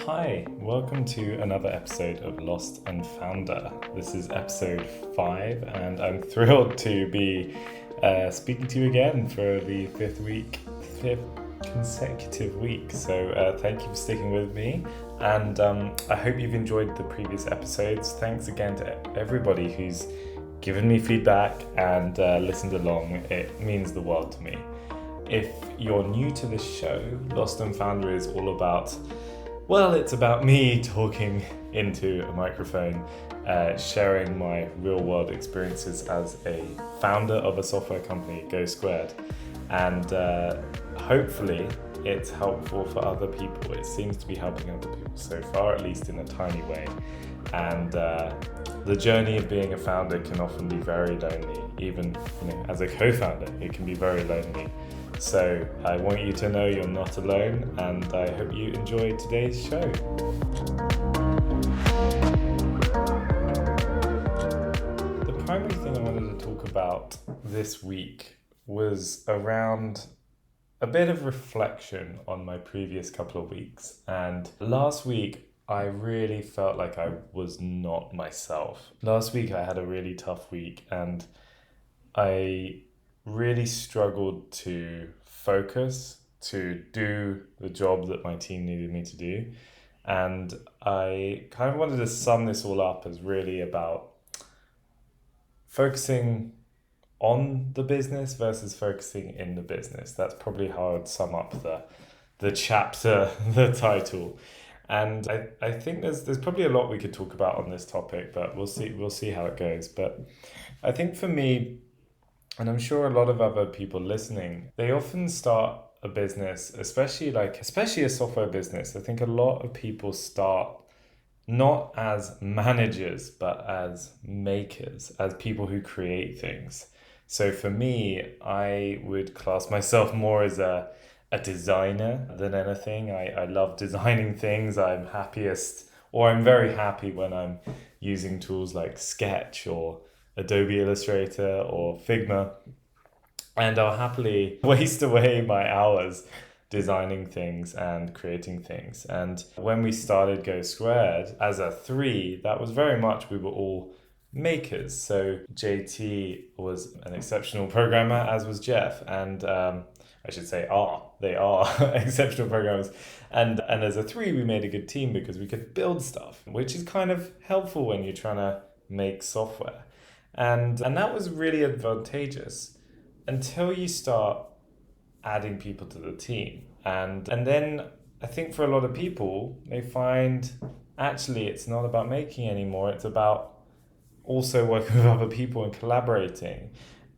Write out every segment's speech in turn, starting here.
Hi, welcome to another episode of Lost and Founder. This is episode 5, and I'm thrilled to be speaking to you again for the fifth consecutive week. So thank you for sticking with me, and I hope you've enjoyed the previous episodes. Thanks again to everybody who's given me feedback and listened along. It means the world to me. If you're new to this show, Lost and Founder is all about, well, it's about me talking into a microphone, sharing my real world experiences as a founder of a software company, Go Squared. And hopefully it's helpful for other people. It seems to be helping other people so far, at least in a tiny way. And the journey of being a founder can often be very lonely. Even as a co-founder, it can be very lonely. So I want you to know you're not alone, and I hope you enjoy today's show. The primary thing I wanted to talk about this week was around a bit of reflection on my previous couple of weeks. And last week, I really felt like I was not myself. Last week, I had a really tough week, and I really struggled to focus, to do the job that my team needed me to do. And I kind of wanted to sum this all up as really about focusing on the business versus focusing in the business. That's probably how I would sum up the chapter, the title. And I think there's probably a lot we could talk about on this topic, but we'll see how it goes. But I think for me, and I'm sure a lot of other people listening, they often start a business, especially a software business. I think a lot of people start not as managers, but as makers, as people who create things. So for me, I would class myself more as a designer than anything. I love designing things. I'm very happy when I'm using tools like Sketch or Adobe Illustrator or Figma, and I'll happily waste away my hours designing things and creating things. And when we started Go Squared as a 3, that was very much, we were all makers. So JT was an exceptional programmer, as was Jeff, and I should say they are exceptional programmers. And as a 3, we made a good team because we could build stuff, which is kind of helpful when you're trying to make software. And that was really advantageous until you start adding people to the team. And then I think for a lot of people, they find actually it's not about making anymore. It's about also working with other people and collaborating.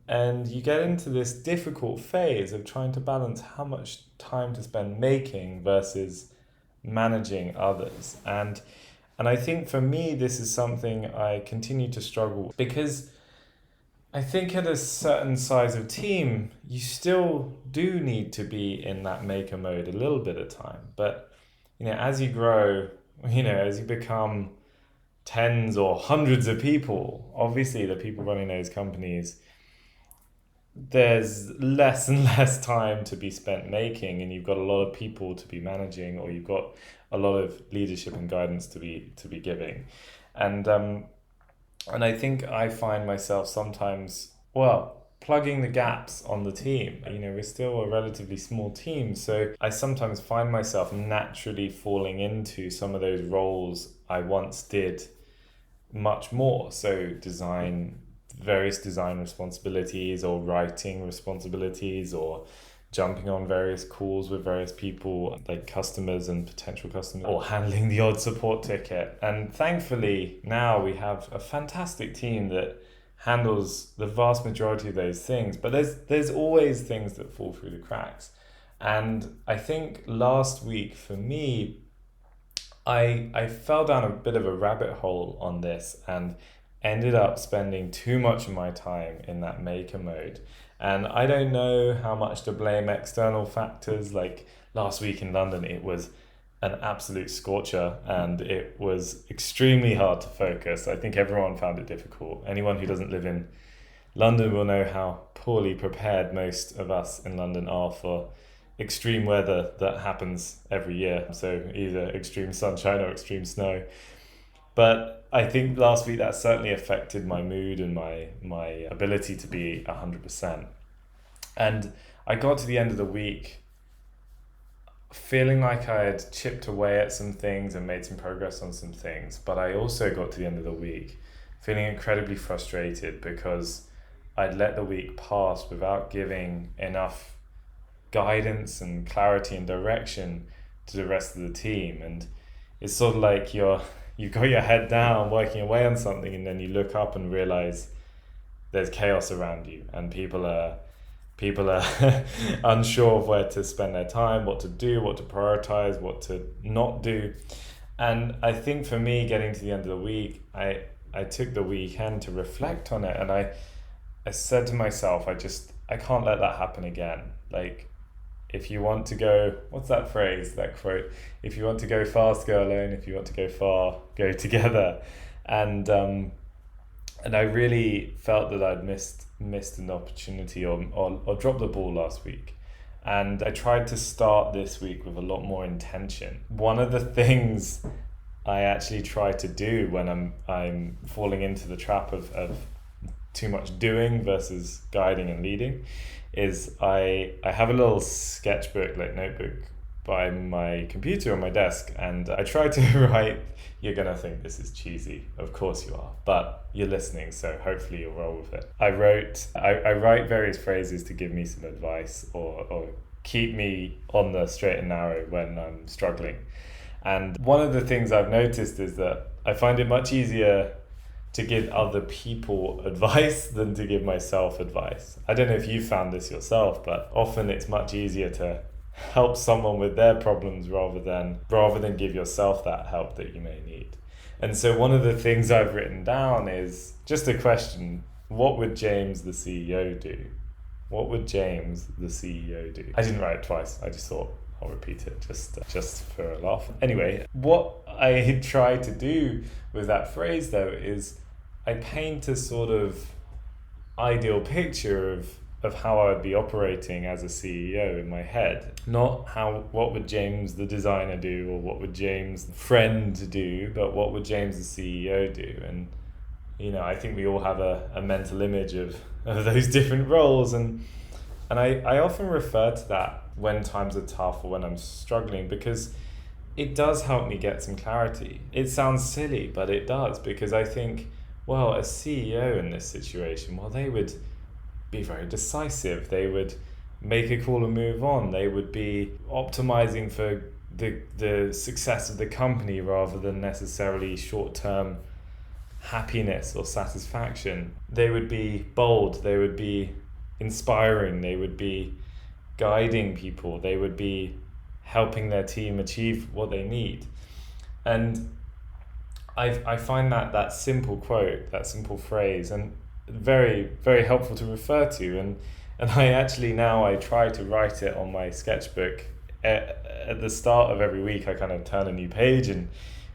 And you get into this difficult phase of trying to balance how much time to spend making versus managing others. And I think for me, this is something I continue to struggle with, because I think at a certain size of team, you still do need to be in that maker mode a little bit of time. But, as you grow, as you become tens or hundreds of people, obviously the people running those companies, there's less and less time to be spent making, and you've got a lot of people to be managing, or you've got a lot of leadership and guidance to be giving. And I think I find myself sometimes, plugging the gaps on the team. We're still a relatively small team, so I sometimes find myself naturally falling into some of those roles I once did much more. So various design responsibilities, or writing responsibilities, or jumping on various calls with various people, like customers and potential customers, or handling the odd support ticket. And thankfully now we have a fantastic team that handles the vast majority of those things, but there's always things that fall through the cracks. And I think last week for me, I fell down a bit of a rabbit hole on this and ended up spending too much of my time in that maker mode. And I don't know how much to blame external factors. Like last week in London, it was an absolute scorcher, and it was extremely hard to focus. I think everyone found it difficult. Anyone who doesn't live in London will know how poorly prepared most of us in London are for extreme weather that happens every year. So either extreme sunshine or extreme snow. But I think last week that certainly affected my mood and my ability to be 100%. And I got to the end of the week feeling like I had chipped away at some things and made some progress on some things. But I also got to the end of the week feeling incredibly frustrated because I'd let the week pass without giving enough guidance and clarity and direction to the rest of the team. And it's sort of like you've got your head down working away on something, and then you look up and realize there's chaos around you, and people are unsure of where to spend their time, what to do, what to prioritize, what to not do. And I think for me, getting to the end of the week, I took the weekend to reflect on it, and I said to myself, I can't let that happen again. Like, if you want to go, what's that phrase, that quote? If you want to go fast, go alone. If you want to go far, go together. And I really felt that I'd missed an opportunity or dropped the ball last week. And I tried to start this week with a lot more intention. One of the things I actually try to do when I'm falling into the trap of too much doing versus guiding and leading is I have a little sketchbook, like notebook, by my computer on my desk, and I try to write. You're gonna think this is cheesy, of course you are, but you're listening, so hopefully you'll roll with it. I write various phrases to give me some advice or keep me on the straight and narrow when I'm struggling. And one of the things I've noticed is that I find it much easier to give other people advice than to give myself advice. I don't know if you found this yourself, but often it's much easier to help someone with their problems rather than give yourself that help that you may need. And so one of the things I've written down is just a question: what would James the CEO do? What would James the CEO do? I didn't write it twice. I just thought I'll repeat it just for a laugh. Anyway, what I try to do with that phrase though is I paint a sort of ideal picture of how I would be operating as a CEO in my head. Not what would James the designer do, or what would James the friend do, but what would James the CEO do. And I think we all have a mental image of those different roles, and I often refer to that when times are tough or when I'm struggling, because it does help me get some clarity. It sounds silly, but it does, because I think, well, a CEO in this situation, well, they would be very decisive. They would make a call and move on. They would be optimizing for the success of the company rather than necessarily short-term happiness or satisfaction. They would be bold. They would be inspiring. They would be guiding people. They would be helping their team achieve what they need. And I find that simple quote, that simple phrase, and very, very helpful to refer to. And I actually now I try to write it on my sketchbook. At the start of every week, I kind of turn a new page and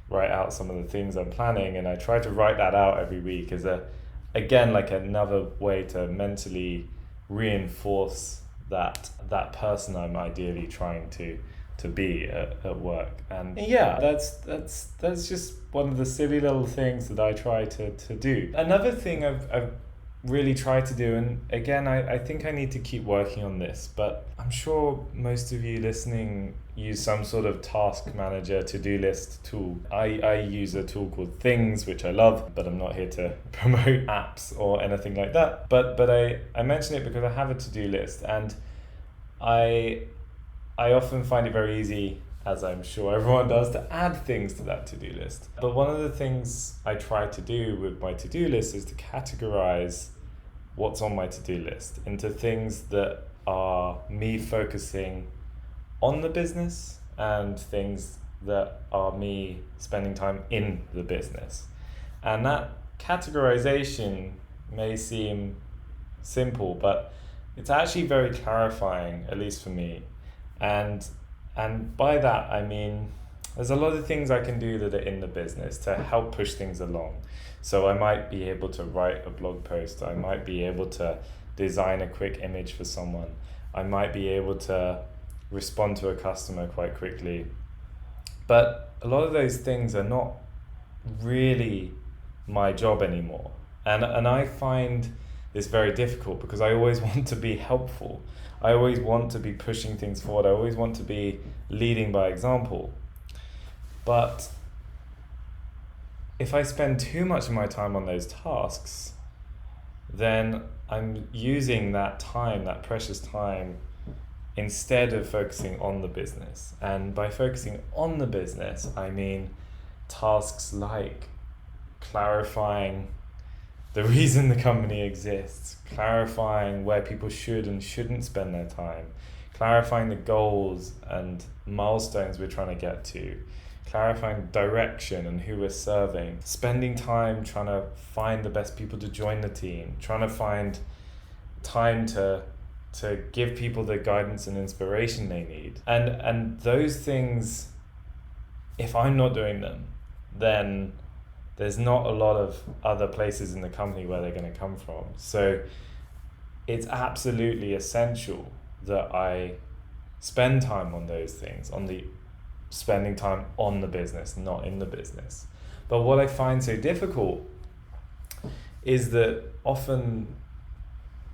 write out some of the things I'm planning. And I try to write that out every week as like another way to mentally reinforce that person I'm ideally trying to be at work. And yeah, that's just one of the silly little things that I try to do. Another thing I've really tried to do, and again I think I need to keep working on this, but I'm sure most of you listening use some sort of task manager to-do list tool. I use a tool called Things, which I love, but I'm not here to promote apps or anything like that. But I mention it because I have a to-do list, and I often find it very easy, as I'm sure everyone does, to add things to that to-do list. But one of the things I try to do with my to-do list is to categorize what's on my to-do list into things that are me focusing on the business and things that are me spending time in the business. And that categorization may seem simple, but it's actually very clarifying, at least for me. And by that, I mean, there's a lot of things I can do that are in the business to help push things along. So I might be able to write a blog post. I might be able to design a quick image for someone. I might be able to respond to a customer quite quickly. But a lot of those things are not really my job anymore. And I find this very difficult because I always want to be helpful. I always want to be pushing things forward. I always want to be leading by example. But if I spend too much of my time on those tasks, then I'm using that time, that precious time, instead of focusing on the business. And by focusing on the business, I mean tasks like clarifying the reason the company exists, clarifying where people should and shouldn't spend their time, clarifying the goals and milestones we're trying to get to, clarifying direction and who we're serving, spending time trying to find the best people to join the team, trying to find time to give people the guidance and inspiration they need. And those things, if I'm not doing them, then there's not a lot of other places in the company where they're going to come from. So it's absolutely essential that I spend time on those things, spending time on the business, not in the business. But what I find so difficult is that often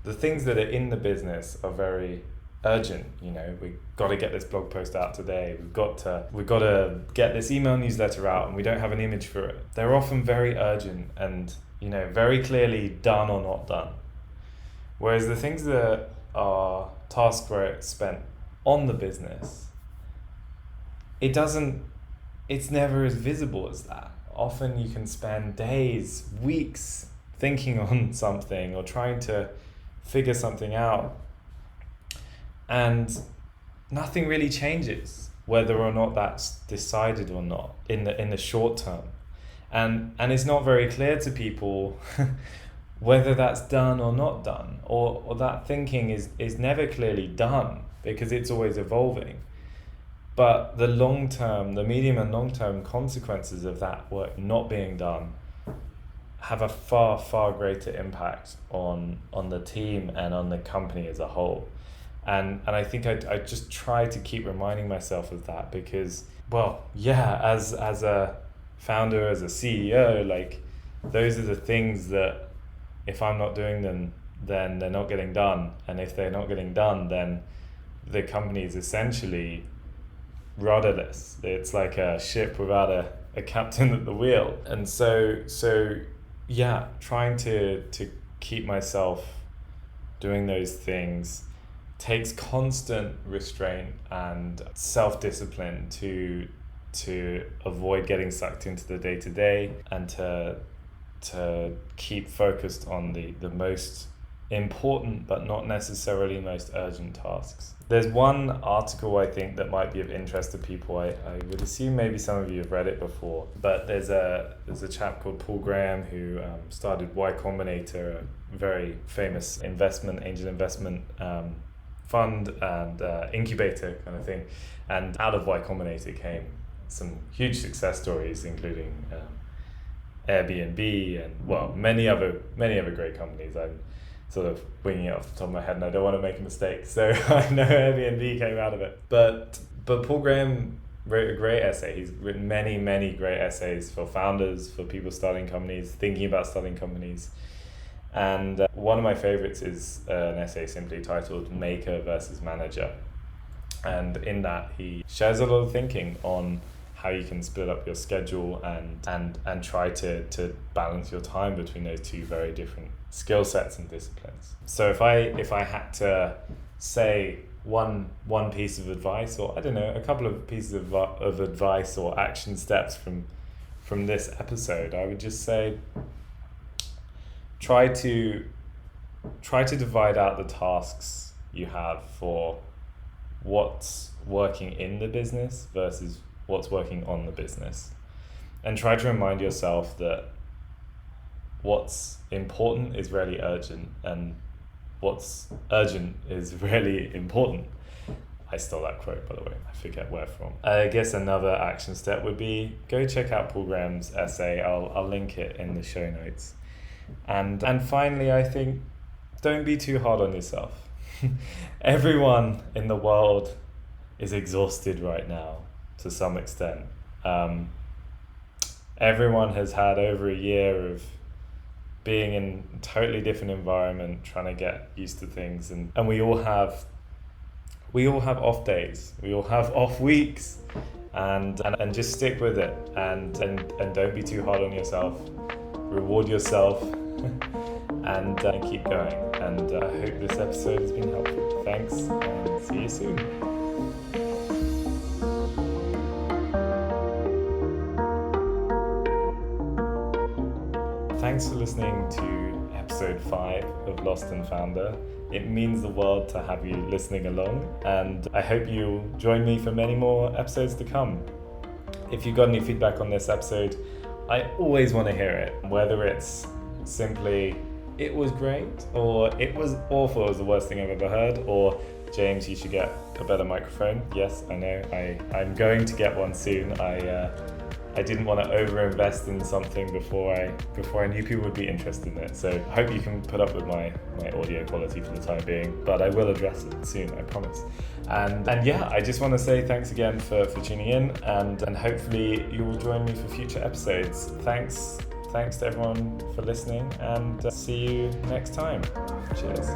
the things that are in the business are very urgent. We've got to get this blog post out today. We've got to get this email newsletter out, and we don't have an image for it. They're often very urgent and very clearly done or not done. Whereas the things that are tasks where it's spent on the business, it's never as visible as that. Often you can spend days, weeks thinking on something or trying to figure something out, and nothing really changes whether or not that's decided or not in the short term. And it's not very clear to people whether that's done or not done, or that thinking is never clearly done because it's always evolving. But the medium and long-term consequences of that work not being done have a far, far greater impact on the team and on the company as a whole. And I think I just try to keep reminding myself of that because, as a founder, as a CEO, like, those are the things that if I'm not doing them, then they're not getting done. And if they're not getting done, then the company is essentially rudderless. It's like a ship without a captain at the wheel. And so trying to keep myself doing those things takes constant restraint and self-discipline to avoid getting sucked into the day-to-day and to keep focused on the most important but not necessarily most urgent tasks. There's one article I think that might be of interest to people. I would assume maybe some of you have read it before, but there's a chap called Paul Graham who started Y Combinator, a very famous angel investment fund and incubator kind of thing. And out of Y Combinator came some huge success stories, including Airbnb and many other great companies. I'm sort of winging it off the top of my head and I don't want to make a mistake, so I know Airbnb came out of it. But Paul Graham wrote a great essay. He's written many great essays for founders, for people starting companies, thinking about starting companies. And one of my favorites is an essay simply titled Maker versus Manager. And in that he shares a lot of thinking on how you can split up your schedule and try to balance your time between those two very different skill sets and disciplines. So if I had to say one piece of advice, or I don't know, a couple of pieces of advice or action steps from this episode, I would just say try to divide out the tasks you have for what's working in the business versus what's working on the business, and try to remind yourself that what's important is really urgent and what's urgent is really important. I stole that quote, by the way. I forget where from. I guess another action step would be go check out Paul Graham's essay. I'll link it in the show notes. And finally, I think don't be too hard on yourself. Everyone in the world is exhausted right now to some extent. Everyone has had over a year of being in a totally different environment, trying to get used to things, and we all have off days, we all have off weeks, and just stick with it, and don't be too hard on yourself. Reward yourself and keep going. And I hope this episode has been helpful. Thanks, and see you soon. Thanks for listening to episode 5 of Lost and Founder. It means the world to have you listening along, and I hope you'll join me for many more episodes to come. If you've got any feedback on this episode, I always want to hear it, whether it's simply it was great, or it was awful, it was the worst thing I've ever heard, or James, you should get a better microphone. Yes, I know, I'm going to get one soon. I didn't want to over-invest in something before I knew people would be interested in it. So I hope you can put up with my audio quality for the time being, but I will address it soon, I promise. And yeah, I just want to say thanks again for tuning in, and hopefully you will join me for future episodes. Thanks to everyone for listening, and see you next time. Cheers.